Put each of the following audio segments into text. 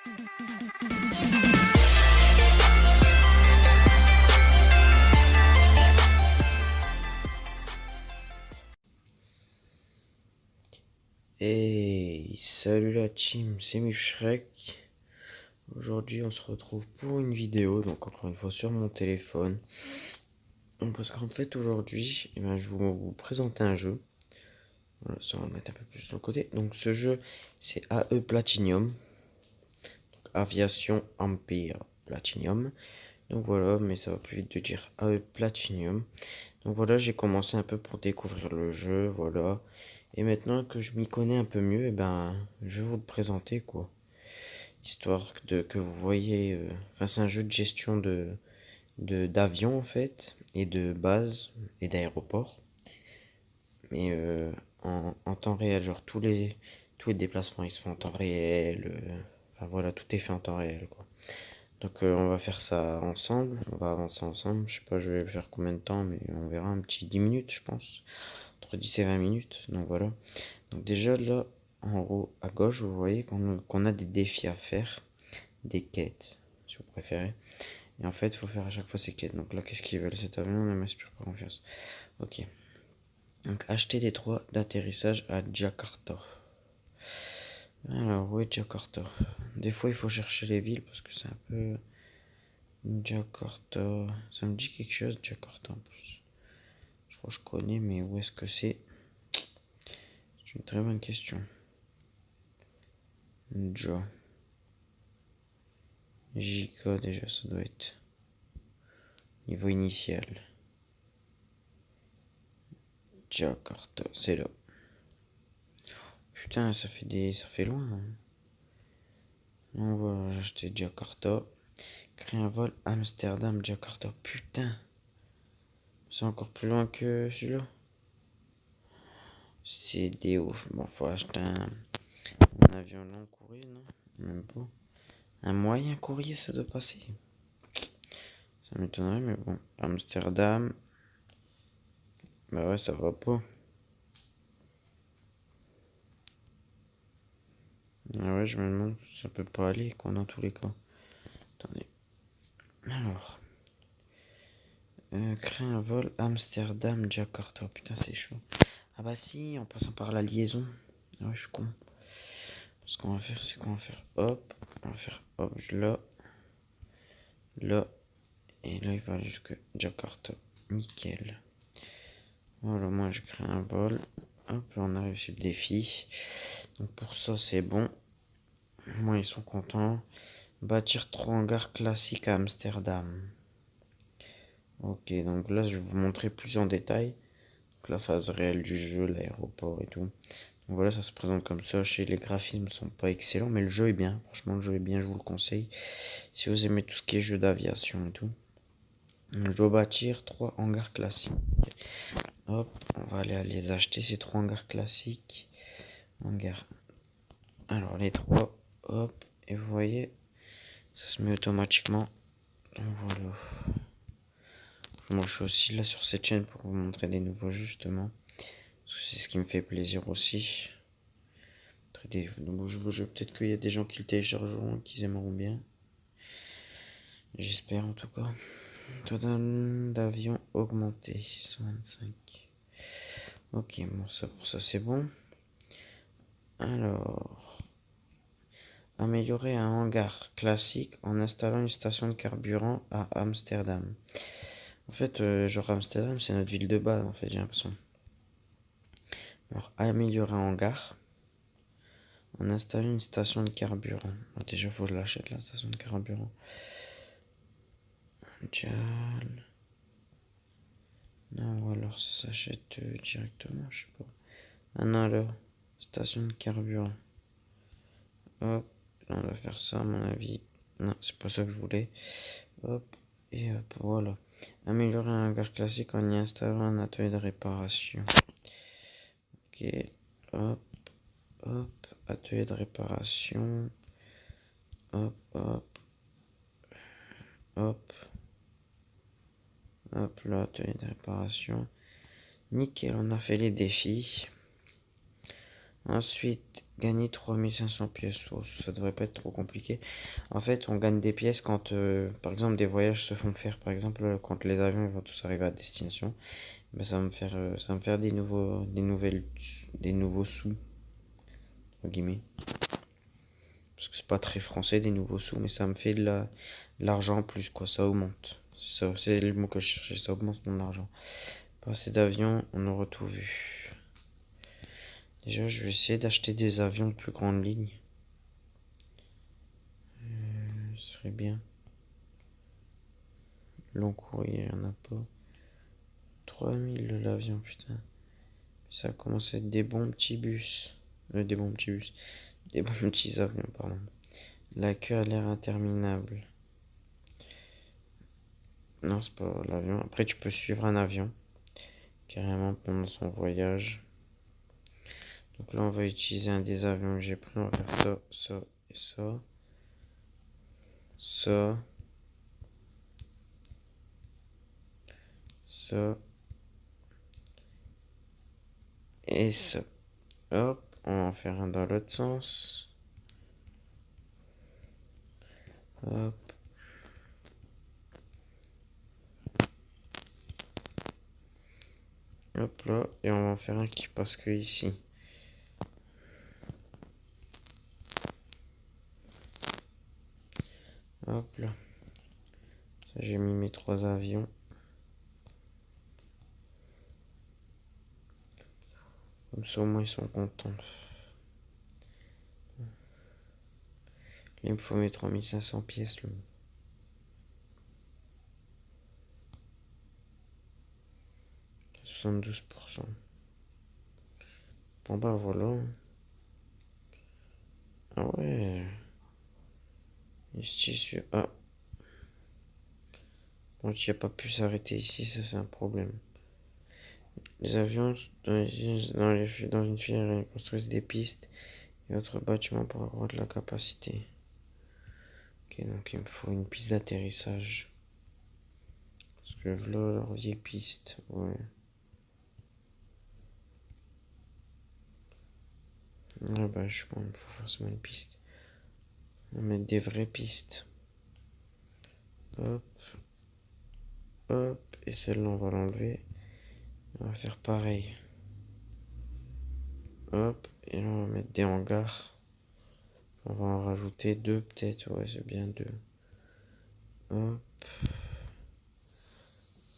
Hey, salut la team, c'est Mifshrek. Aujourd'hui, on se retrouve pour une vidéo, donc encore une fois sur mon téléphone. Parce qu'en fait, aujourd'hui, je vais vous présenter un jeu. Voilà, ça va mettre un peu plus sur le côté. Donc, ce jeu, c'est AE Platinum, donc Aviation Empire Platinum. Donc voilà, mais ça va plus vite de dire AE Platinum. Donc voilà, j'ai commencé un peu pour découvrir le jeu, voilà. Et maintenant que je m'y connais un peu mieux, je vais vous le présenter, quoi. Histoire que vous voyez, enfin c'est un jeu de gestion d'avion en fait, et de base, et d'aéroport. Mais en temps réel, genre tous les déplacements ils se font en temps réel. Enfin voilà, tout est fait en temps réel, quoi. Donc on va faire ça ensemble, on va avancer ensemble. Je sais pas, je vais faire combien de temps, mais on verra un petit 10 minutes, je pense. Entre 10 et 20 minutes, donc voilà. Donc déjà là, en haut à gauche, vous voyez qu'on a des défis à faire, des quêtes, si vous préférez. Et en fait, il faut faire à chaque fois ces quêtes. Donc là, qu'est-ce qu'ils veulent cet avion? Ne m'inspire pas confiance. Ok. Donc acheter des droits d'atterrissage à Jakarta. Alors, où est Jakarta? Des fois, il faut chercher les villes parce que c'est un peu... Jakarta. Ça me dit quelque chose, Jakarta en plus. Je crois que je connais, mais où est-ce que c'est? C'est une très bonne question. Ja. JK déjà, ça doit être. Niveau initial. Jakarta, c'est là. Putain, ça fait loin, hein. On va acheter Jakarta. Créer un vol Amsterdam-Jakarta. Putain. C'est encore plus loin que celui-là. C'est des ouf. Bon, faut acheter un avion long courrier, non? Même pas. Un moyen courrier, ça doit passer. Ça m'étonnerait, mais bon. Amsterdam. Bah ouais, ça va pas. Ah ouais, je me demande, ça peut pas aller, quoi, dans tous les cas. Attendez. Alors. Créer un vol Amsterdam-Jakarta. Putain, c'est chaud. Ah bah si, en passant par la liaison. Ah ouais, je suis con. Ce qu'on va faire, c'est qu'on va faire hop. On va faire hop, là. Là. Et là, il va aller jusqu'à Jakarta. Nickel. Voilà, moi, je crée un vol. Hop, on a réussi le défi. Donc pour ça, c'est bon. Moi, ils sont contents. Bâtir 3 hangars classiques à Amsterdam. Ok, donc là, je vais vous montrer plus en détail. Donc, la phase réelle du jeu, l'aéroport et tout. Donc voilà, ça se présente comme ça. Je sais, les graphismes sont pas excellents, mais le jeu est bien. Franchement, le jeu est bien, je vous le conseille. Si vous aimez tout ce qui est jeu d'aviation et tout. Je dois bâtir 3 hangars classiques. Hop, on va aller les acheter, ces 3 hangars classiques. Hangars. Alors, les 3, hop, et vous voyez, ça se met automatiquement. Donc voilà. Moi, je suis aussi là sur cette chaîne pour vous montrer des nouveaux jeux, justement. Parce que c'est ce qui me fait plaisir aussi. Des nouveaux jeux, peut-être qu'il y a des gens qui le téléchargeront, qui aimeront bien. J'espère en tout cas. Total d'avion augmenté, 125. Ok, bon, ça pour ça c'est bon. Alors, améliorer un hangar classique en installant une station de carburant à Amsterdam. En fait, genre Amsterdam, c'est notre ville de base, en fait, j'ai l'impression. Alors, améliorer un hangar en installant une station de carburant. Déjà, faut que je l'achète, la station de carburant. Non, ou alors ça s'achète directement, je sais pas. Ah non, là, station de carburant. Hop, là, on va faire ça, à mon avis. Non, c'est pas ça que je voulais. Hop, et hop, voilà. Améliorer un hangar classique en y installant un atelier de réparation. Ok, hop, hop, atelier de réparation. Hop, hop, hop. Hop là, atelier de réparation. Nickel, on a fait les défis. Ensuite, Gagner 3500 pièces. Oh, ça devrait pas être trop compliqué. En fait, on gagne des pièces quand, par exemple, des voyages se font faire. Par exemple, quand les avions vont tous arriver à destination. Ben, ça va me faire des nouveaux sous, entre guillemets. Parce que c'est pas très français, des nouveaux sous, mais ça me fait de l'argent en plus, quoi. Ça augmente. C'est le mot que je cherchais, ça augmente mon argent. Pas assez d'avions, on aura tout vu. Déjà, je vais essayer d'acheter des avions de plus grande ligne. Ce serait bien. Long courrier, il n'y en a pas. 3000 de l'avion, putain. Ça commence à être des bons petits bus. Des bons petits bus. Des bons petits avions, pardon. La queue a l'air interminable. Non, c'est pas l'avion. Après, tu peux suivre un avion. Carrément pendant son voyage. Donc là, on va utiliser un des avions que j'ai pris. On va faire ça, ça et ça. Ça. Ça. Et ça. Hop. On va en faire un dans l'autre sens. Hop. Hop là. Et on va en faire un qui passe que ici. Hop là. Ça, j'ai mis mes 3 avions. Comme ça, au moins, ils sont contents. Là, il me faut mes 3500 pièces. Là. 72%. Bon, bah voilà. Ah ouais. Ici, ah. Bon, tu n'as pas pu s'arrêter ici, ça c'est un problème. Les avions dans une filière ils construisent des pistes et autres bâtiments pour accroître la capacité. Ok, donc il me faut une piste d'atterrissage. Parce que voilà leur vieille piste, ouais. Ah bah je pense qu'il me faut forcément une piste. On va mettre des vraies pistes. Hop. Hop. Et celle-là on va l'enlever. On va faire pareil. Hop. Et là on va mettre des hangars. On va en rajouter 2 peut-être. Ouais, c'est bien 2. Hop.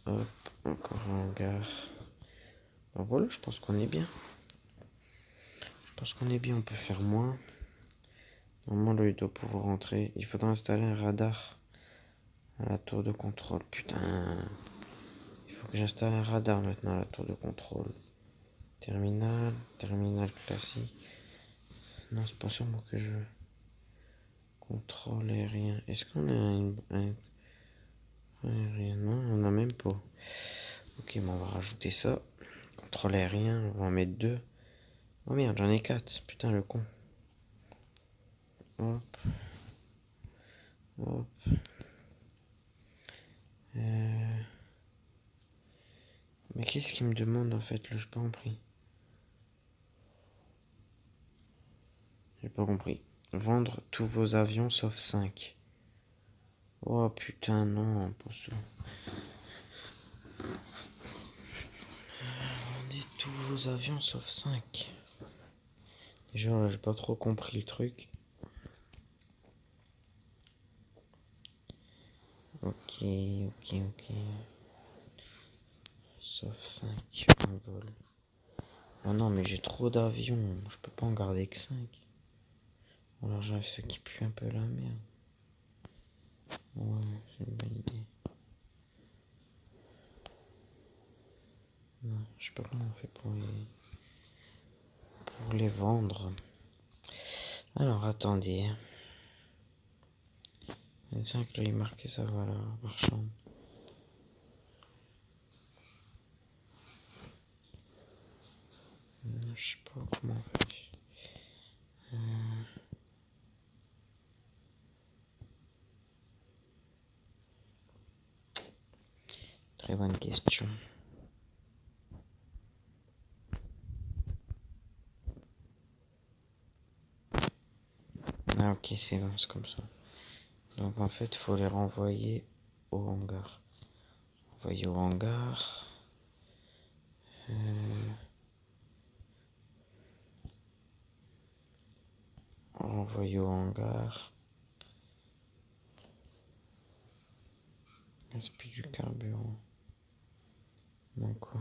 Hop. Encore un hangar. Ben voilà, je pense qu'on est bien. Je pense qu'on est bien, on peut faire moins. Normalement, là, il doit pouvoir rentrer. Il faudra installer un radar à la tour de contrôle. Putain. Il faut que j'installe un radar maintenant à la tour de contrôle. Terminal. Terminal classique. Non, c'est pas sûrement que je veux. Contrôle aérien. Est-ce qu'on a un aérien? Non, on n'a même pas. Ok, bon, on va rajouter ça. Contrôle aérien, on va en mettre 2. Oh merde, j'en ai 4. Putain, le con. Hop. Hop. Mais qu'est-ce qu'il me demande en fait là? J'ai pas compris. J'ai pas compris. Vendre tous vos avions sauf 5. Oh putain, non, pas ça. Vendez tous vos avions sauf 5. Déjà, j'ai pas trop compris le truc. Ok, ok, ok. Sauf 5 en vol. Oh non, mais j'ai trop d'avions. Je peux pas en garder que 5. Alors j'en ai ceux qui puent un peu la merde. Ouais, c'est une bonne idée. Non, je sais pas comment on fait pour les vendre. Alors attendez. 25 là il marquait ça voilà, marchand. Je sais pas comment on fait. Très bonne question. Ok, c'est bon, c'est comme ça. Donc en fait, il faut les renvoyer au hangar. Envoyer au hangar. Renvoyer au hangar. Gaspille du carburant. Non quoi.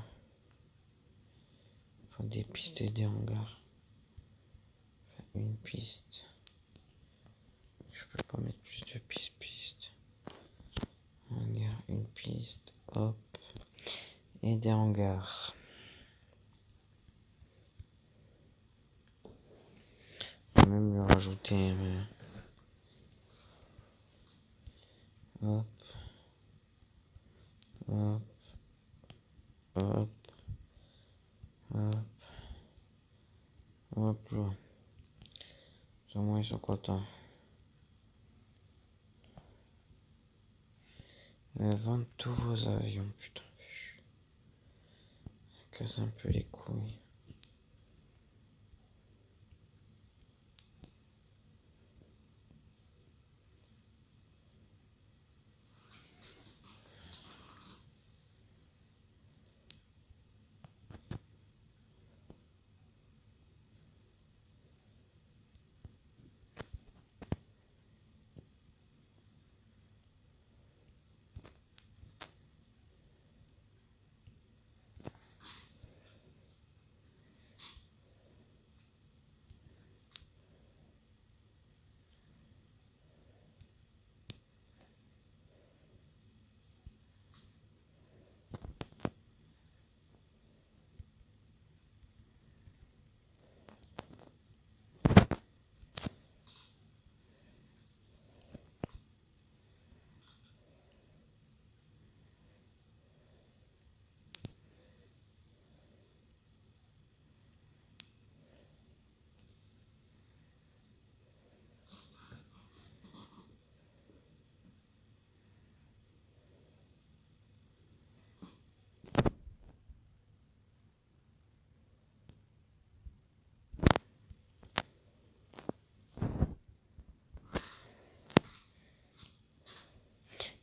Faut des pistes et des hangars. Enfin, une piste. Je peux pas mettre plus de pistes. Hangar, une piste. Hop. Et des hangars. On peut même le rajouter. Mais... hop. Hop. Hop. Hop. Hop là. Au moins ils sont contents. Vendre tous vos avions, putain. Casse un peu les couilles.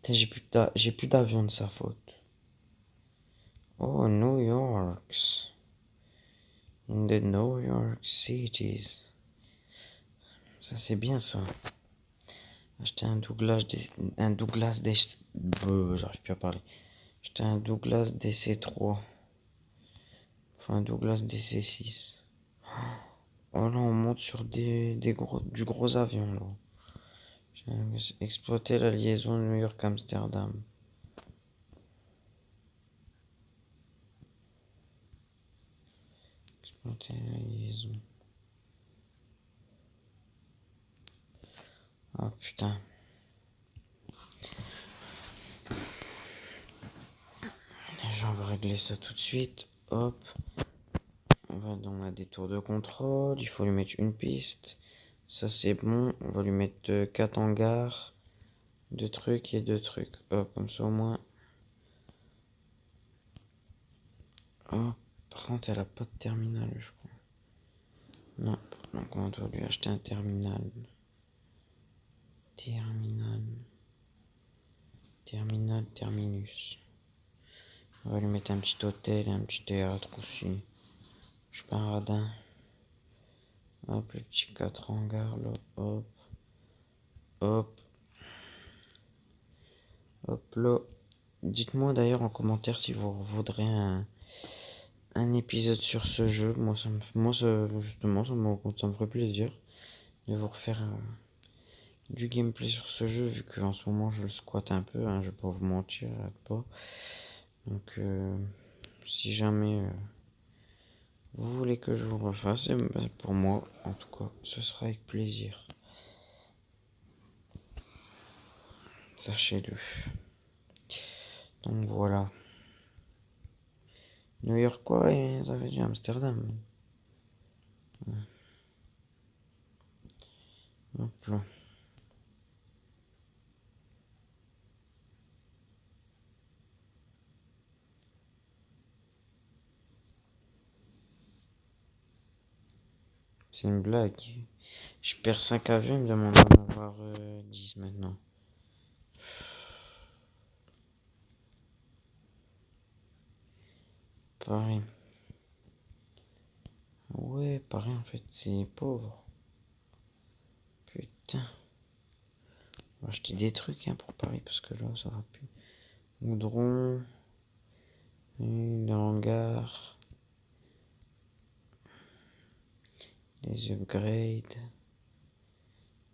Putain, j'ai plus d'avion de sa faute. Oh, New York. In the New York Cities. Ça, c'est bien, ça. Acheter un Douglas j'arrive plus à parler. Acheter un Douglas DC3. Enfin, un Douglas DC6. Oh là, on monte sur du gros avion, là. J'ai exploité la liaison New York-Amsterdam. Exploiter la liaison. Oh putain. Déjà, on va régler ça tout de suite. Hop. On va dans la détour de contrôle. Il faut lui mettre une piste. Ça, c'est bon. On va lui mettre 4 hangars. 2 trucs et 2 trucs. Hop, comme ça au moins. Oh, par contre, elle a pas de terminal, je crois. Non. Donc, on doit lui acheter un terminal. Terminus. On va lui mettre un petit hôtel et un petit théâtre aussi. Je suis pas un radin. Hop, les petits 4 hangars là. Hop. Hop. Hop là. Dites-moi d'ailleurs en commentaire si vous voudrez un épisode sur ce jeu. Moi, justement, ça me ferait plaisir de vous refaire du gameplay sur ce jeu, vu qu'en ce moment je le squatte un peu, hein, je vais pas vous mentir, pas. Donc, si jamais vous voulez que je vous refasse, ben, pour moi, en tout cas, ce sera avec plaisir. Sachez-le. Donc voilà. New York quoi et ça veut dire Amsterdam. Ouais. Hop là. C'est une blague. Je perds 5 avions, il me demande d'en avoir 10 maintenant. Paris. Ouais, Paris en fait c'est pauvre. Putain. On va acheter des trucs hein, pour Paris parce que là ça va plus. Goudron. Des hangars. Des upgrades.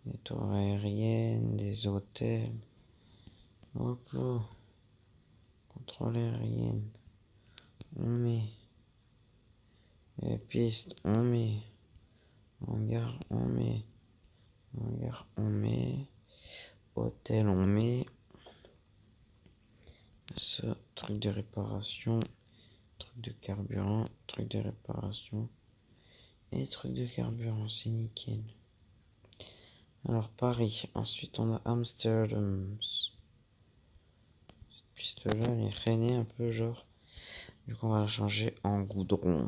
Des tours aériennes. Des hôtels. Hop là. Contrôle aérienne. On met. Piste, on met. Hangar, on met. Hangar, on met. Hôtel, on met. Ça, truc de réparation. Truc de carburant. Truc de réparation. Et truc de carburant, c'est nickel. Alors, Paris. Ensuite, on a Amsterdam. Cette piste-là, elle est rainée un peu, genre. Du coup, on va la changer en goudron.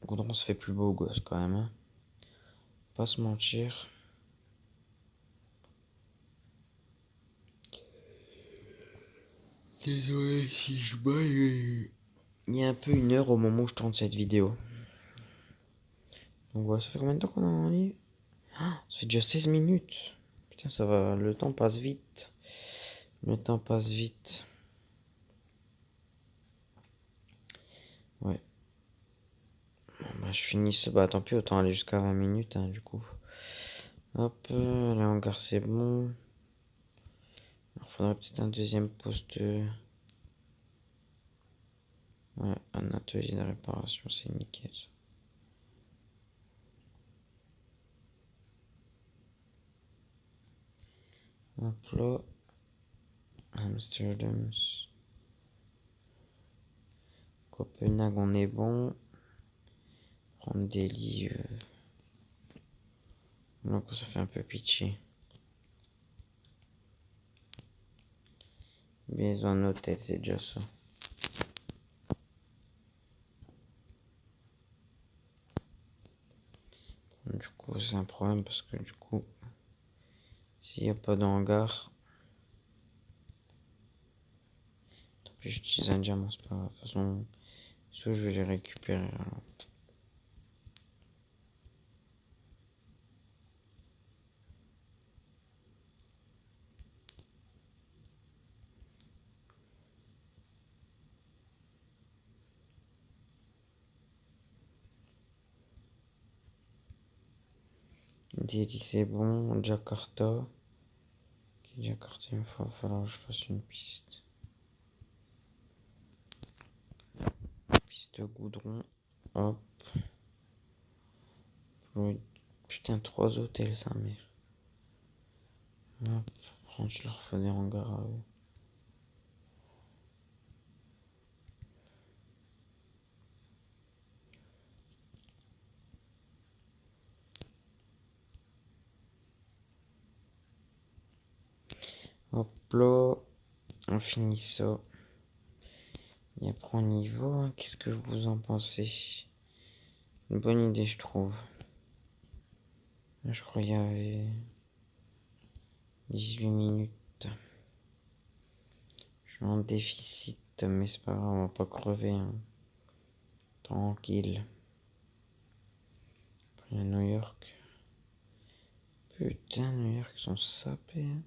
Goudron, ça fait plus beau gosse quand même. Hein. Pas se mentir. Désolé si je baille. Il y a un peu 1 heure au moment où je tourne cette vidéo. Donc voilà, ça fait combien de temps qu'on a en ligne? Ça fait déjà 16 minutes. Putain, ça va, le temps passe vite. Le temps passe vite. Ouais. Bon, bah, je finis ça. Bah, tant pis, autant aller jusqu'à 20 minutes, hein, du coup. Hop, là, hangar, c'est bon. Il faudrait peut-être un deuxième poste. Ouais, un atelier de réparation, c'est nickel. Hop là. Amsterdam. Copenhague, on est bon. Prendre des lits. Donc ça fait un peu pitié. Maison hôtel, c'est déjà ça. Du coup, c'est un problème parce que du coup, s'il n'y a pas de hangar, tant pis, j'utilise un diamant, c'est pas grave. De toute façon, soit je vais les récupérer. Alors. Delhi, c'est bon. Jakarta. Ok, Jakarta, il va falloir que je fasse une piste. Piste goudron. Hop. Putain, 3 hôtels, ça mère. Hop. Prends, je leur fais des hangars à eux. Hop là. On finit ça. Et après on y va. Hein. Qu'est-ce que vous en pensez? Une bonne idée, je trouve. Je crois qu'il y avait 18 minutes. Je suis en déficit, mais c'est pas grave, on va pas crever. Hein. Tranquille. Après, il y a New York. Putain, New York, ils sont sapés. Hein.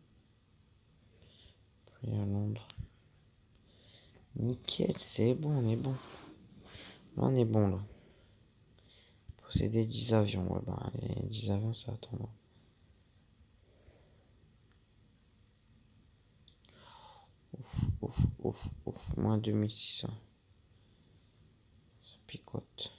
Après, il y a Londres. Nickel, c'est bon, on est bon. Là, on est bon, là. Posséder 10 avions. Ouais, bah, les 10 avions, ça attendra. Ouf. Moins 2600. Ça picote.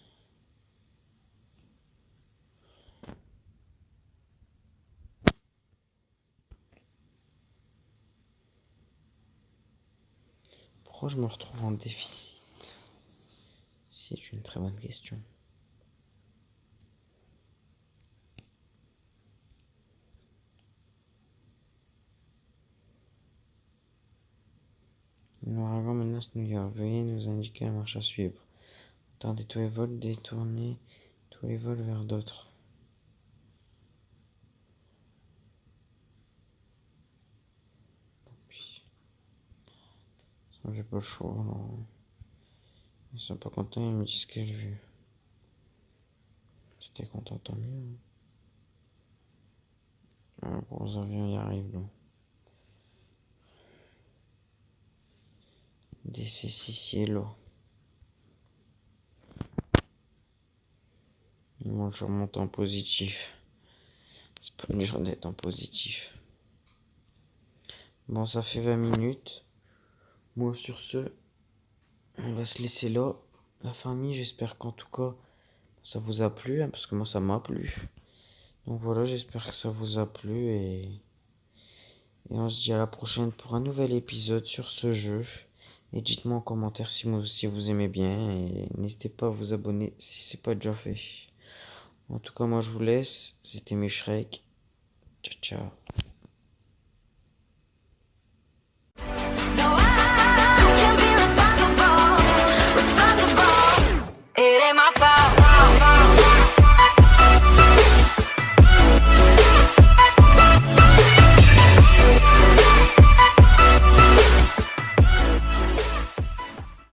Pourquoi je me retrouve en déficit? C'est une très bonne question. L'ouragan menace New York. Veuillez nous indiquer la marche à suivre. Attendez tous les vols, détournez tous les vols vers d'autres. J'ai pas le choix. Alors. Ils sont pas contents, ils me disent ce que j'ai vu. Si t'es content, tant mieux. Un gros avion y arrive, là. DC6 Cielo. Moi, je remonte en positif. C'est pas dur d'être en positif. Bon, ça fait 20 minutes. Moi, sur ce, on va se laisser là. La famille, j'espère qu'en tout cas, ça vous a plu, hein, parce que moi, ça m'a plu. Donc voilà, j'espère que ça vous a plu et on se dit à la prochaine pour un nouvel épisode sur ce jeu. Et dites-moi en commentaire si vous aimez bien et n'hésitez pas à vous abonner si c'est pas déjà fait. En tout cas, moi je vous laisse. C'était Mishrek. Ciao, ciao.